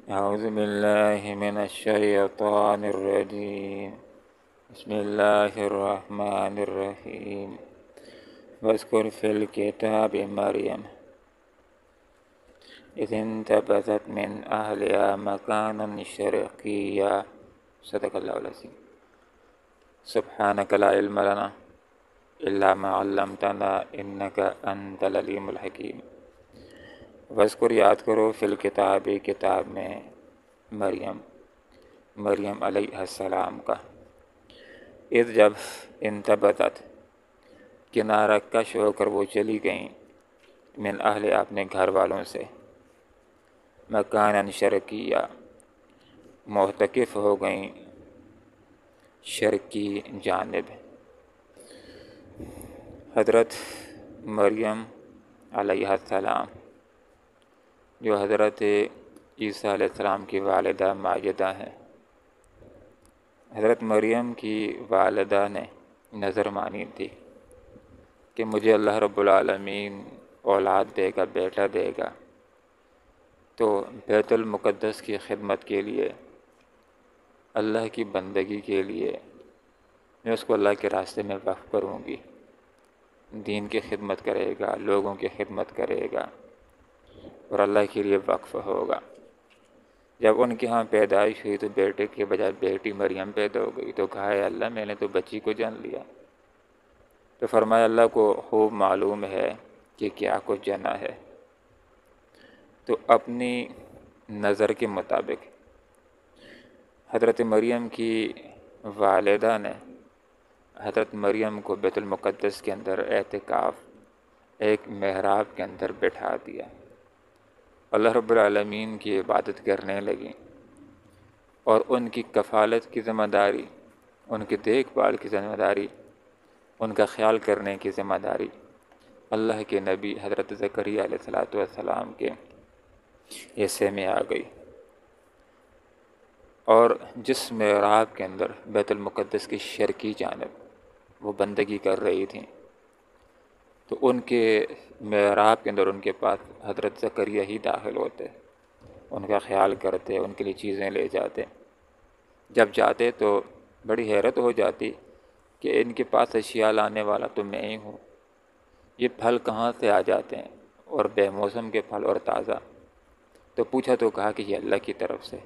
أعوذ بالله من الشيطان الرجيم. بسم الله الرحمن الرحيم. واذكر في الكتاب مريم إذ انتبذت من أهلها مكانا شرقيا. صدق الله العظيم. سبحانك لا علم لنا إلا ما علمتنا إنك أنت العليم الحكيم. واذکر یاد کرو فی الکتاب کتاب میں مریم علیہ السلام کا. اذ جب انتبذت کنارہ کش ہو کر وہ چلی گئیں من اہل اپنے گھر والوں سے مکاناً شرقیہ معتکف ہو گئیں شرقی جانب. حضرت مریم علیہ السلام جو حضرت عیسیٰ علیہ السلام کی والدہ ماجدہ ہیں. حضرت مریم کی والدہ نے نظر مانی تھی کہ مجھے اللہ رب العالمین اولاد دے گا، بیٹا دے گا، تو بیت المقدس کی خدمت کے لیے، اللہ کی بندگی کے لیے میں اس کو اللہ کے راستے میں وقف کروں گی. دین کی خدمت کرے گا، لوگوں کی خدمت کرے گا اور اللہ کے لیے وقف ہوگا. جب ان کے ہاں پیدائش ہوئی تو بیٹے کے بجائے بیٹی مریم پیدا ہو گئی تو کہا ہے اللہ میں نے تو بچی کو جان لیا. تو فرمایا اللہ کو خوب معلوم ہے کہ کیا کچھ جنا ہے. تو اپنی نظر کے مطابق حضرت مریم کی والدہ نے حضرت مریم کو بیت المقدس کے اندر اعتکاف ایک محراب کے اندر بٹھا دیا. اللہ رب العالمین کی عبادت کرنے لگیں اور ان کی کفالت کی ذمہ داری، ان کی دیکھ بھال کی ذمہ داری، ان کا خیال کرنے کی ذمہ داری اللہ کے نبی حضرت زکریا علیہ السلام کے حصے میں آ گئی. اور جس محراب کے اندر بیت المقدس کی شرقی جانب وہ بندگی کر رہی تھیں تو ان کے محراب کے اندر ان کے پاس حضرت زکریا ہی داخل ہوتے، ان کا خیال کرتے، ان کے لیے چیزیں لے جاتے. جب جاتے تو بڑی حیرت ہو جاتی کہ ان کے پاس اشیاء لانے والا تو میں ہی ہوں، یہ پھل کہاں سے آ جاتے ہیں اور بے موسم کے پھل اور تازہ. تو پوچھا تو کہا کہ یہ اللہ کی طرف سے.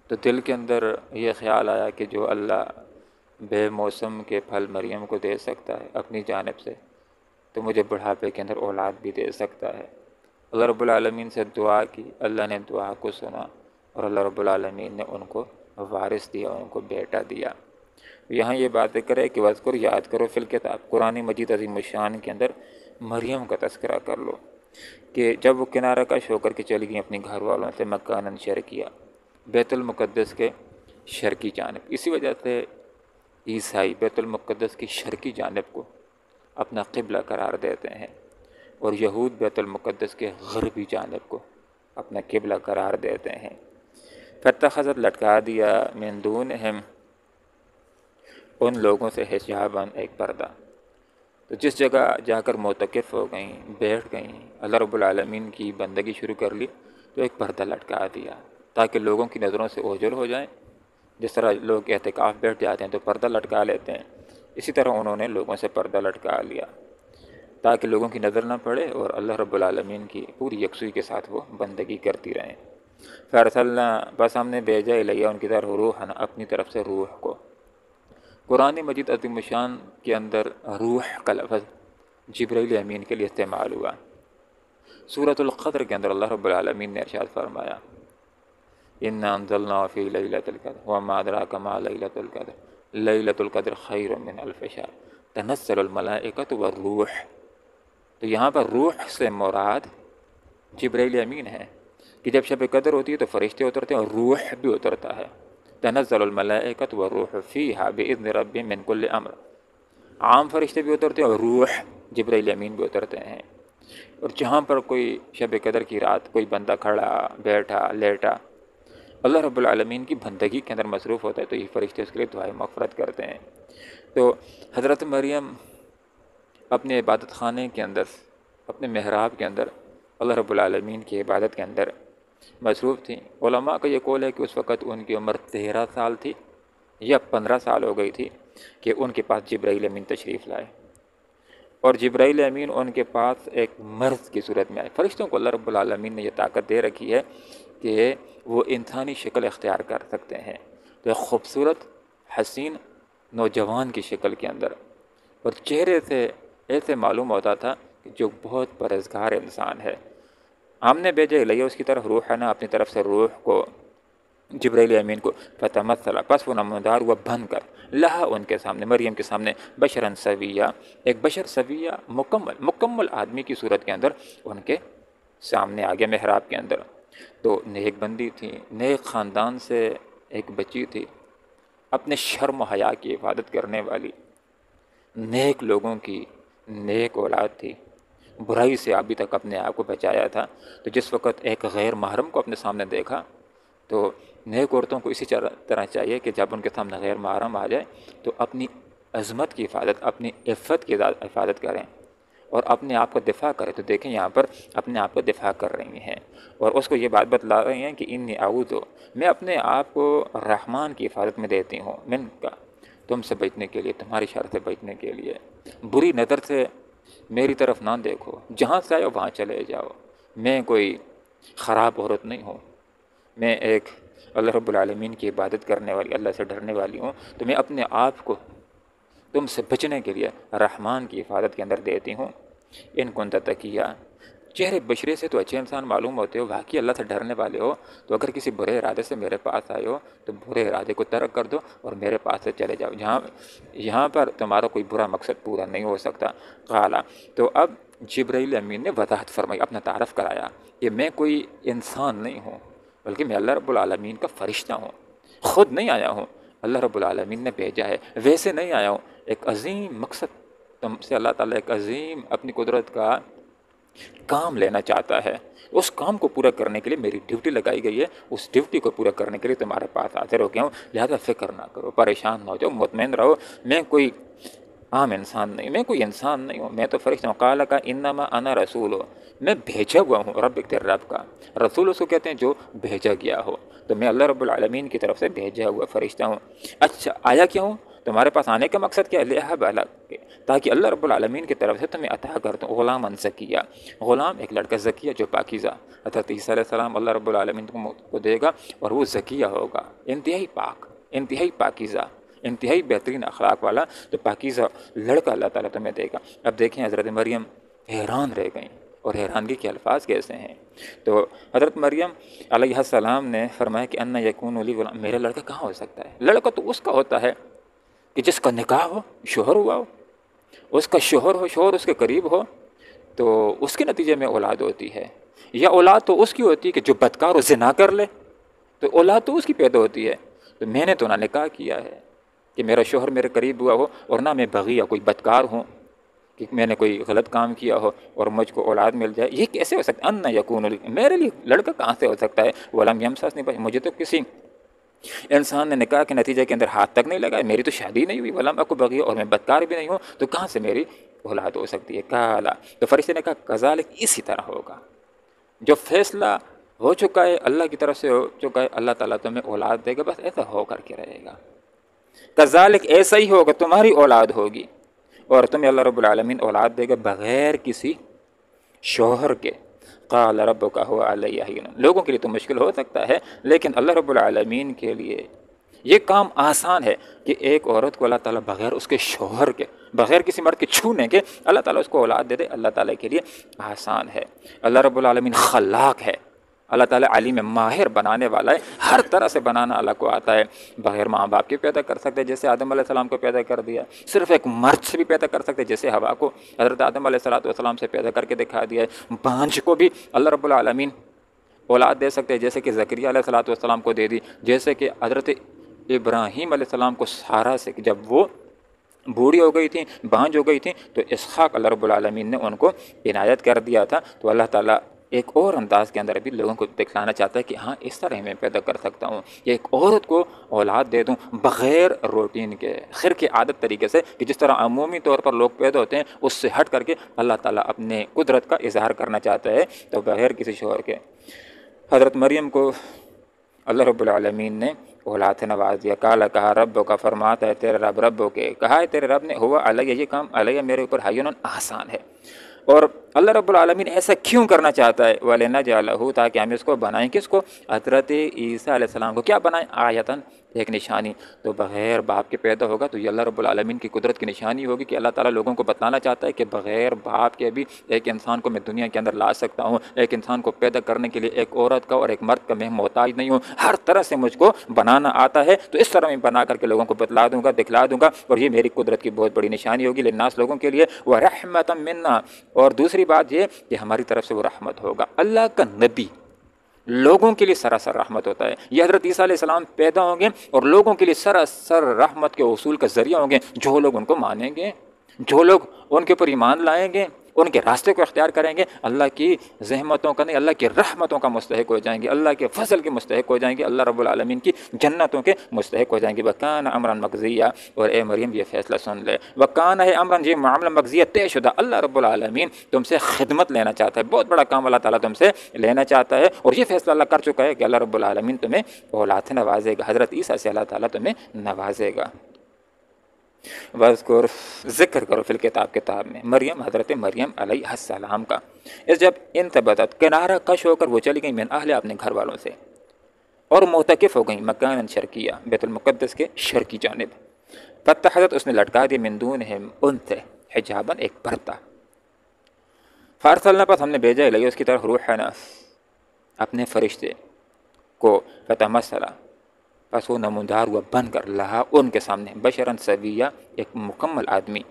تو دل کے اندر یہ خیال آیا کہ جو اللہ بے موسم کے پھل مریم کو دے سکتا ہے اپنی جانب سے تو مجھے بڑھاپے کے اندر اولاد بھی دے سکتا ہے. اللہ رب العالمین سے دعا کی، اللہ نے دعا کو سنا اور اللہ رب العالمین نے ان کو وارث دیا، ان کو بیٹا دیا. یہاں یہ باتیں کرے کہ واذکر یاد کرو فی الکتاب، قرآن مجید عظیم الشان کے اندر مریم کا تذکرہ کر لو کہ جب وہ کنارہ کش ہو کر کے چلی گئیں اپنے گھر والوں سے مکاناً شرقیہ بیت المقدس کے شرقی جانب. اسی وجہ سے عیسائی بیت المقدس کی شرقی جانب کو اپنا قبلہ قرار دیتے ہیں اور یہود بیت المقدس کے غربی جانب کو اپنا قبلہ قرار دیتے ہیں. فاتخذت لٹکا دیا من دونہم ان لوگوں سے حجاباً ایک پردہ. تو جس جگہ جا کر معتکف ہو گئیں، بیٹھ گئیں، اللہ رب العالمین کی بندگی شروع کر لی تو ایک پردہ لٹکا دیا تاکہ لوگوں کی نظروں سے اوجھل ہو جائیں. جس طرح لوگ اعتکاف بیٹھ جاتے ہیں تو پردہ لٹکا لیتے ہیں، اسی طرح انہوں نے لوگوں سے پردہ لٹکا لیا تاکہ لوگوں کی نظر نہ پڑے اور اللہ رب العالمین کی پوری یکسوئی کے ساتھ وہ بندگی کرتی رہیں. فارسلنا، بس ہم نے بھیجا الیہ ان کی طرف روحنا، اپنی طرف سے روح کو. قرآن مجید عظیم الشان کے اندر روح کا لفظ جبرائیل امین کے لیے استعمال ہوا. سورۃ القدر کے اندر اللہ رب العالمین نے ارشاد فرمایا انا انزلنا فی لیلۃ القدر وما ادراک ما لیلۃ القدر لیلۃ القدر خیر من الف شہر تنزل الملائکۃ والروح. تو یہاں پر روح سے مراد جبرائیل امین ہے کہ جب شب قدر ہوتی ہے تو فرشتے اترتے ہیں اور روح بھی اترتا ہے. تنزل الملائکۃ والروح فیہا باذن ربہم من کل امر. عام فرشتے بھی اترتے ہیں اور روح جبرائیل امین بھی اترتے ہیں. اور جہاں پر کوئی شب قدر کی رات کوئی بندہ کھڑا، بیٹھا، لیٹا، اللہ رب العالمین کی بندگی کے اندر مصروف ہوتا ہے تو یہ فرشتے اس کے لیے دعائے مغفرت کرتے ہیں. تو حضرت مریم اپنے عبادت خانے کے اندر، اپنے محراب کے اندر اللہ رب العالمین کی عبادت کے اندر مصروف تھیں۔ علماء کا یہ قول ہے کہ اس وقت ان کی عمر 13 سال تھی یا 15 سال ہو گئی تھی کہ ان کے پاس جبرائیل امین تشریف لائے، اور جبرائیل امین ان کے پاس ایک مرض کی صورت میں آئے۔ فرشتوں کو اللہ رب العالمین نے یہ طاقت دے رکھی ہے کہ وہ انسانی شکل اختیار کر سکتے ہیں، تو ایک خوبصورت حسین نوجوان کی شکل کے اندر، اور چہرے سے ایسے معلوم ہوتا تھا کہ جو بہت پرہیزگار انسان ہے۔ ہم نے بھیجا الیہ، اس کی طرف روحنا، اپنی طرف سے روح کو جبرائیل امین کو، فتمثل، پس وہ نمودار ہوا بن کر، لہا ان کے سامنے، مریم کے سامنے، بشراً سویہ، ایک بشر سویہ مکمل آدمی کی صورت کے اندر ان کے سامنے آ گیا محراب کے اندر۔ تو نیک بندی تھی، نیک خاندان سے ایک بچی تھی، اپنے شرم و حیا کی حفاظت کرنے والی، نیک لوگوں کی نیک اولاد تھی، برائی سے ابھی تک اپنے آپ کو بچایا تھا۔ تو جس وقت ایک غیر محرم کو اپنے سامنے دیکھا تو نیک عورتوں کو اسی طرح چاہیے کہ جب ان کے سامنے غیر محرم آ جائے تو اپنی عظمت کی حفاظت، اپنی عفت کی حفاظت کریں اور اپنے آپ کو دفاع کریں۔ تو دیکھیں یہاں پر اپنے آپ کو دفاع کر رہی ہیں اور اس کو یہ بات بتلا رہی ہیں کہ انی اعوذ، میں اپنے آپ کو رحمان کی حفاظت میں دیتی ہوں، من کا، تم سے بچنے کے لیے، تمہاری شر سے بچنے کے لیے، بری نظر سے میری طرف نہ دیکھو، جہاں سے آئے وہاں چلے جاؤ، میں کوئی خراب عورت نہیں ہوں، میں ایک اللہ رب العالمین کی عبادت کرنے والی، اللہ سے ڈرنے والی ہوں، تو میں اپنے آپ کو تم سے بچنے کے لیے رحمان کی حفاظت کے اندر دیتی ہوں۔ ان کنت تقیہ، چہرے بشرے سے تو اچھے انسان معلوم ہوتے ہو، واقعی اللہ سے ڈرنے والے ہو، تو اگر کسی برے ارادے سے میرے پاس آئے ہو تو برے ارادے کو ترک کر دو اور میرے پاس سے چلے جاؤ، یہاں پر تمہارا کوئی برا مقصد پورا نہیں ہو سکتا۔ قالا، تو اب جبرائیل امین نے وضاحت فرمائی، اپنا تعارف کرایا کہ میں کوئی انسان نہیں ہوں بلکہ میں اللہ رب العالمین کا فرشتہ ہوں، خود نہیں آیا ہوں، اللہ رب العالمین نے بھیجا ہے، ویسے نہیں آیا ہوں، ایک عظیم مقصد تم سے اللہ تعالیٰ ایک عظیم اپنی قدرت کا کام لینا چاہتا ہے، اس کام کو پورا کرنے کے لیے میری ڈیوٹی لگائی گئی ہے، اس ڈیوٹی کو پورا کرنے کے لیے تمہارے پاس حاضر ہو گیا ہوں، لہذا فکر نہ کرو، پریشان نہ ہو جاؤ، مطمئن رہو، میں کوئی عام انسان نہیں، میں کوئی انسان نہیں ہوں، میں تو فرشتہ ہوں۔ قال کا انما انا رسول ہو، میں بھیجا ہوا ہوں، رب تیرے رب کا، رسول اس کو کہتے ہیں جو بھیجا گیا ہو، تو میں اللہ رب العالمین کی طرف سے بھیجا ہوا فرشتہ ہوں۔ اچھا آیا کیا ہوں؟ تمہارے پاس آنے کا مقصد کیا ہے؟ لہب کے، تاکہ اللہ رب العالمین کی طرف سے تمہیں عطا کر دوں غلام زکیہ، غلام ایک لڑکا زکیہ جو پاکیزہ، حضرت عیسیٰ علیہ السلام اللہ رب العالمین کو دے گا اور وہ زکیہ ہوگا، انتہائی پاک، انتہائی پاکیزہ، انتہائی بہترین اخلاق والا، تو پاکیزہ لڑکا اللہ تعالیٰ تمہیں دے گا۔ اب دیکھیں حضرت مریم حیران رہ گئیں، اور حیرانگی کے الفاظ کیسے ہیں، تو حضرت مریم علیہ السلام نے فرمایا کہ ان یکون لی غلام، میرا لڑکا کہاں ہو سکتا ہے؟ لڑکا تو اس کا ہوتا ہے کہ جس کا نکاح ہو، شوہر ہوا ہو، اس کا شوہر ہو، شوہر اس کے قریب ہو، تو اس کے نتیجے میں اولاد ہوتی ہے، یا اولاد تو اس کی ہوتی ہے کہ جو بدکار ہو، زنا کر لے، تو اولاد تو اس کی پیدا ہوتی ہے۔ تو میں نے تو نہ نکاح کیا ہے کہ میرا شوہر میرے قریب ہوا ہو، اور نہ میں بغی یا کوئی بدکار ہوں کہ میں نے کوئی غلط کام کیا ہو اور مجھ کو اولاد مل جائے، یہ کیسے ہو سکتا ہے؟ ان یکون لی، میرے لیے لڑکا کہاں سے ہو سکتا ہے؟ ولم یمسسنی، مجھے تو کسی انسان نے نکاح کے نتیجے کے اندر ہاتھ تک نہیں لگا، میری تو شادی نہیں ہوئی، ولم اکو بغی، اور میں بدکار بھی نہیں ہوں، تو کہاں سے میری اولاد ہو سکتی ہے؟ کالا، تو فرشتے نے کہا کذالک، اسی طرح ہوگا، جو فیصلہ ہو چکا ہے اللہ کی طرف سے ہو چکا ہے، اللہ تعالیٰ تمہیں اولاد دے گا، بس ایسا ہو کر کے رہے گا، کذالک ایسا ہی ہوگا، تمہاری اولاد ہوگی اور تمہیں اللہ رب العالمین اولاد دے گا بغیر کسی شوہر کے۔ قال ربک هو علی هین، لوگوں کے لیے تو مشکل ہو سکتا ہے، لیکن اللہ رب العالمین کے لیے یہ کام آسان ہے کہ ایک عورت کو اللہ تعالیٰ بغیر اس کے شوہر کے، بغیر کسی مرد کے چھونے کے اللہ تعالیٰ اس کو اولاد دے دے، اللہ تعالیٰ کے لیے آسان ہے۔ اللہ رب العالمین خلاق ہے، اللہ تعالیٰ علیم ماہر بنانے والا ہے، ہر طرح سے بنانا اللہ کو آتا ہے، بغیر ماں باپ کے پیدا کر سکتے جیسے آدم علیہ السلام کو پیدا کر دیا، صرف ایک مرد سے بھی پیدا کر سکتے جیسے حوا کو حضرت آدم علیہ السلام سے پیدا کر کے دکھا دیا ہے، بانجھ کو بھی اللہ رب العالمین اولاد دے سکتے جیسے کہ زکریا علیہ السلام کو دے دی، جیسے کہ حضرت ابراہیم علیہ السلام کو سارا سے جب وہ بوڑھی ہو گئی تھیں، بانجھ ہو گئی تھیں، تو اسحاق اللہ رب العالمین نے ان کو عنایت کر دیا تھا۔ تو اللہ تعالیٰ ایک اور انداز کے اندر بھی لوگوں کو دکھانا چاہتا ہے کہ ہاں اس طرح میں پیدا کر سکتا ہوں، کہ ایک عورت کو اولاد دے دوں بغیر روٹین کے، خرق عادت طریقے سے، کہ جس طرح عمومی طور پر لوگ پیدا ہوتے ہیں اس سے ہٹ کر کے اللہ تعالیٰ اپنے قدرت کا اظہار کرنا چاہتا ہے، تو بغیر کسی شوہر کے۔ حضرت مریم کو اللہ رب العالمین نے اولاد سے نواز دیا. کالا کہا رب کا، فرماتا ہے تیرے رب کے کہا ہے تیرے رب نے، ہوا علیہ، یہ کام علیہ میرے اوپر حیون آسان ہے. اور اللہ رب العالمین ایسا کیوں کرنا چاہتا ہے؟ وَلِنَجْعَلَهُ، تاکہ ہم اس کو بنائیں. کس کو؟ حضرت عیسیٰ علیہ السلام کو. کیا بنائیں؟ آیتاً، ایک نشانی. تو بغیر باپ کے پیدا ہوگا تو یہ اللہ رب العالمین کی قدرت کی نشانی ہوگی کہ اللہ تعالیٰ لوگوں کو بتلانا چاہتا ہے کہ بغیر باپ کے بھی ایک انسان کو میں دنیا کے اندر لا سکتا ہوں. ایک انسان کو پیدا کرنے کے لیے ایک عورت کا اور ایک مرد کا میں محتاج نہیں ہوں. ہر طرح سے مجھ کو بنانا آتا ہے. تو اس طرح میں بنا کر کے لوگوں کو بتلا دوں گا، دکھلا دوں گا، اور یہ میری قدرت کی بہت بڑی نشانی ہوگی للناس، لوگوں کے لیے. وَرَحْمَةً مِنَّا، اور دوسری بات یہ کہ ہماری طرف سے وہ رحمت ہوگا. اللہ کا نبی لوگوں کے لیے سراسر رحمت ہوتا ہے. یہ حضرت عیسیٰ علیہ السلام پیدا ہوں گے اور لوگوں کے لیے سراسر رحمت کے حصول کا ذریعہ ہوں گے. جو لوگ ان کو مانیں گے، جو لوگ ان کے اوپر ایمان لائیں گے، ان کے راستے کو اختیار کریں گے، اللہ کی زحمتوں کا نہیں، اللہ کی رحمتوں کا مستحق ہو جائیں گے، اللہ کے فضل کے مستحق ہو جائیں گے، اللہ رب العالمین کی جنتوں کے مستحق ہو جائیں گے. وَكَانَ أَمْرًا مَقْضِيًّا، اور اے مریم یہ فیصلہ سن لے. وَكَانَ ہے امراً، یہ معاملہ مقضیہ طے شدہ. اللہ رب العالمین تم سے خدمت لینا چاہتا ہے. بہت بڑا کام اللہ تعالیٰ تم سے لینا چاہتا ہے، اور یہ فیصلہ اللہ کر چکا ہے کہ اللہ رب العالمین تمہیں اولاد سے نوازے گا. حضرت عیسیٰ سے اللہ تعالیٰ تمہیں نوازے گا. وذکر، ذکر کرو فی الکتاب، کتاب میں، مریم، حضرت مریم علیہ السلام کا. اس جب انتبتت، کنارہ کش ہو کر وہ چلی گئی، من اہل، اپنے گھر والوں سے، اور معتکف ہو گئی، مکان شرقیہ، بیت المقدس کے شرقی جانب. فتحت، اس نے لٹکا دی، من دونہم، ان سے، حجاباً، ایک پردہ. فارسلنا، پس ہم نے بھیجا الیہ، اس کی طرف، روحنا، اپنے فرشتے کو. فتمثل، پس وہ نمودار ہوا بن کر، لہا، ان کے سامنے، بشراً سویہ، ایک مکمل آدمی.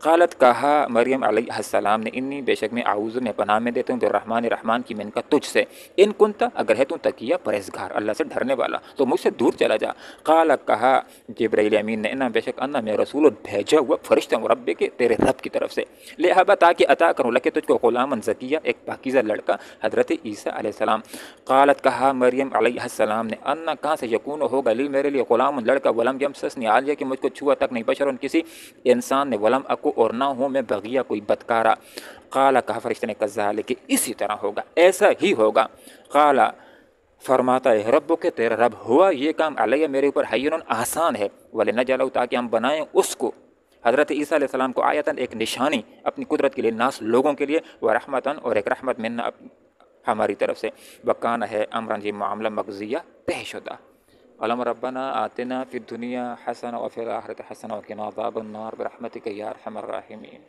قالت، کہا مریم علیہ السلام نے، انی، بے شک میں، اعوذ، میں پناہ میں دیتا ہوں، بالرحمن، رحمان کی، من کا، تجھ سے، ان کنتا، اگر ہے تو تقیہ، پرہیزگار، اللہ سے ڈرنے والا، تو مجھ سے دور چلا جا. قال، کہا جبرائیل امین نے، انا، بے شک، انا، میں، رسول، بھیجا ہوا فرشتہ ہوں، رب کے، تیرے رب کی طرف سے، لہذا، تاکہ عطا کروں لکے تجھ کو، غلامً زکیہ، ایک پاکیزہ لڑکا، حضرت عیسیٰ علیہ السلام. قالت، کہا مریم علیہ السلام نے، انا، کہاں سے، یکون، ہوگا، لی، میرے لیے، غلام، لڑکا، ولم یمسسنی، عالیہ، کہ مجھ کو چھوا تک نہیں، بشرن، کسی انسان نے، ولم اکو، اور نہ ہوں میں، بغیہ، کوئی بدکارا. قال، کہا فرشتے نے، کذالک، اسی طرح ہوگا، ایسا ہی ہوگا. قال، فرماتا ہے، رب کے، تیرا رب، ہوا یہ کام، علیہ، میرے اوپر، حیون، آسان ہے، ولنجعلہ، تاکہ ہم بنائیں اس کو، حضرت عیسیٰ علیہ السلام کو، آیتاً، ایک نشانی، اپنی قدرت کے لیے، ناس، لوگوں کے لیے، ورحمتاً، اور ایک رحمت، منا، ہماری طرف سے. وکان، ہے امراً، یہ معاملہ مقضیہ، طے شدہ. علم ربنا آتنا فی الدنیا حسنہ وفی الآخرۃ حسنہ وقنا عذاب النار برحمتک یا ارحم الراحمین.